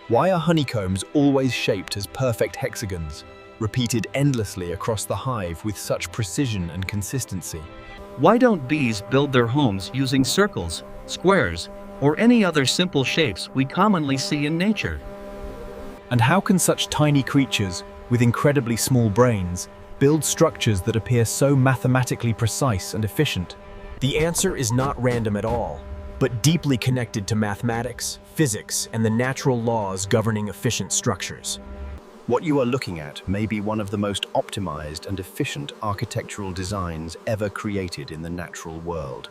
Why are honeycombs always shaped as perfect hexagons, repeated endlessly across the hive with such precision and consistency? Why don't bees build their homes using circles, squares, or any other simple shapes we commonly see in nature? And how can such tiny creatures, with incredibly small brains, build structures that appear so mathematically precise and efficient? The answer is not random at all, but deeply connected to mathematics, physics, and the natural laws governing efficient structures. What you are looking at may be one of the most optimized and efficient architectural designs ever created in the natural world.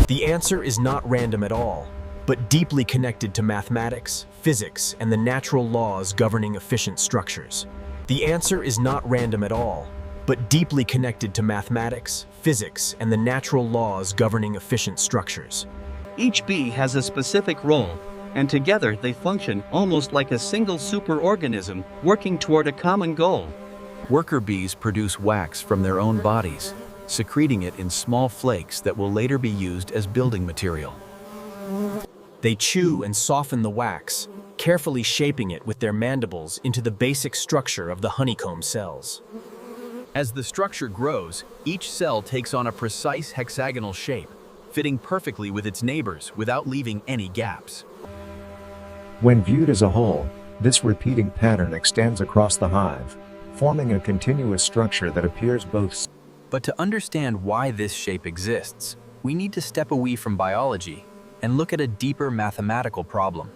The answer is not random at all, but deeply connected to mathematics, physics, and the natural laws governing efficient structures. The answer is not random at all, but deeply connected to mathematics, physics, and the natural laws governing efficient structures. Each bee has a specific role, and together they function almost like a single superorganism working toward a common goal. Worker bees produce wax from their own bodies, secreting it in small flakes that will later be used as building material. They chew and soften the wax, carefully shaping it with their mandibles into the basic structure of the honeycomb cells. As the structure grows, each cell takes on a precise hexagonal shape, fitting perfectly with its neighbors without leaving any gaps. When viewed as a whole, this repeating pattern extends across the hive, forming a continuous structure that appears both. But to understand why this shape exists, we need to step away from biology and look at a deeper mathematical problem.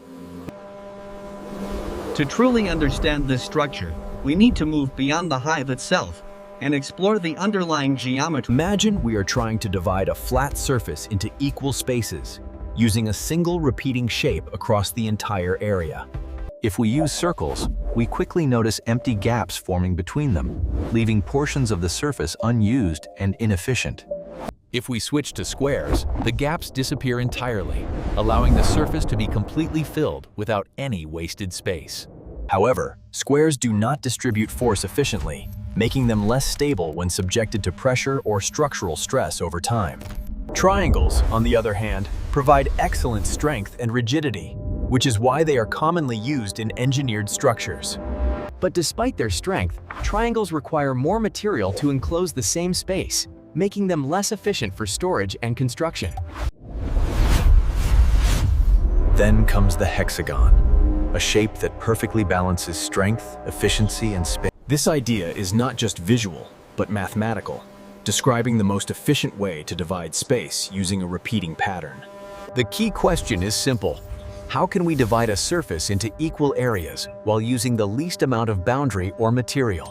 To truly understand this structure, we need to move beyond the hive itself and explore the underlying geometry. Imagine we are trying to divide a flat surface into equal spaces, using a single repeating shape across the entire area. If we use circles, we quickly notice empty gaps forming between them, leaving portions of the surface unused and inefficient. If we switch to squares, the gaps disappear entirely, allowing the surface to be completely filled without any wasted space. However, squares do not distribute force efficiently, making them less stable when subjected to pressure or structural stress over time. Triangles, on the other hand, provide excellent strength and rigidity, which is why they are commonly used in engineered structures. But despite their strength, triangles require more material to enclose the same space, making them less efficient for storage and construction. Then comes the hexagon, a shape that perfectly balances strength, efficiency, and space. This idea is not just visual, but mathematical, describing the most efficient way to divide space using a repeating pattern. The key question is simple. How can we divide a surface into equal areas while using the least amount of boundary or material?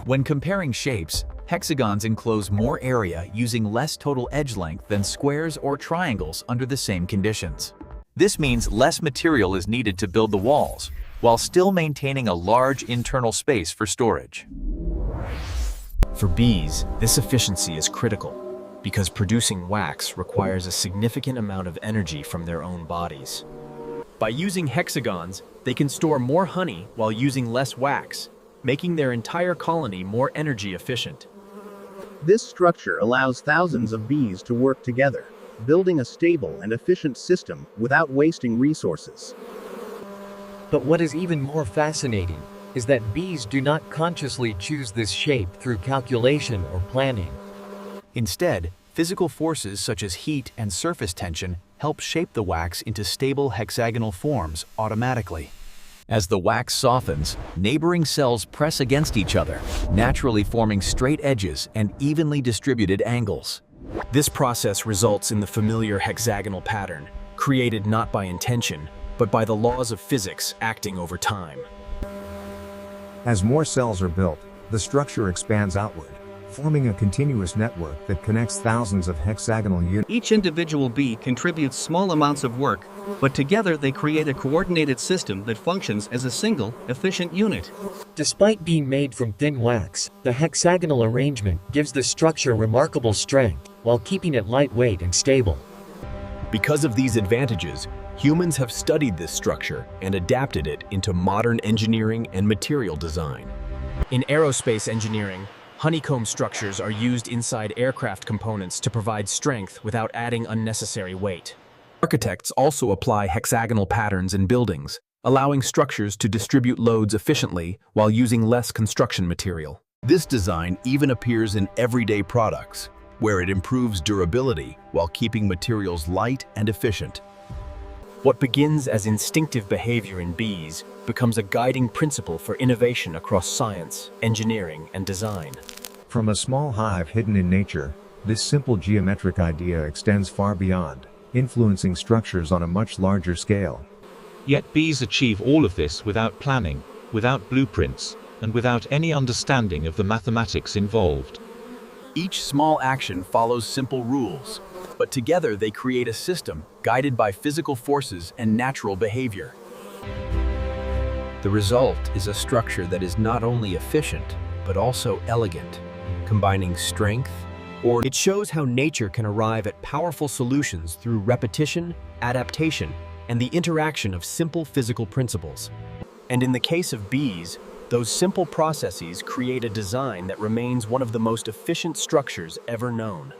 When comparing shapes, hexagons enclose more area using less total edge length than squares or triangles under the same conditions. This means less material is needed to build the walls, while still maintaining a large internal space for storage. For bees, this efficiency is critical, because producing wax requires a significant amount of energy from their own bodies. By using hexagons, they can store more honey while using less wax, making their entire colony more energy efficient. This structure allows thousands of bees to work together, building a stable and efficient system without wasting resources. But what is even more fascinating is that bees do not consciously choose this shape through calculation or planning. Instead, physical forces such as heat and surface tension help shape the wax into stable hexagonal forms automatically. As the wax softens, neighboring cells press against each other, naturally forming straight edges and evenly distributed angles. This process results in the familiar hexagonal pattern, created not by intention, but by the laws of physics acting over time. As more cells are built, the structure expands outward, forming a continuous network that connects thousands of hexagonal units. Each individual bee contributes small amounts of work, but together they create a coordinated system that functions as a single, efficient unit. Despite being made from thin wax, the hexagonal arrangement gives the structure remarkable strength, while keeping it lightweight and stable. Because of these advantages, humans have studied this structure and adapted it into modern engineering and material design. In aerospace engineering, honeycomb structures are used inside aircraft components to provide strength without adding unnecessary weight. Architects also apply hexagonal patterns in buildings, allowing structures to distribute loads efficiently while using less construction material. This design even appears in everyday products, where it improves durability while keeping materials light and efficient. What begins as instinctive behavior in bees becomes a guiding principle for innovation across science, engineering, and design. From a small hive hidden in nature, this simple geometric idea extends far beyond, influencing structures on a much larger scale. Yet bees achieve all of this without planning, without blueprints, and without any understanding of the mathematics involved. Each small action follows simple rules, but together they create a system guided by physical forces and natural behavior. The result is a structure that is not only efficient, but also elegant, combining strength. It shows how nature can arrive at powerful solutions through repetition, adaptation, and the interaction of simple physical principles. And in the case of bees, those simple processes create a design that remains one of the most efficient structures ever known.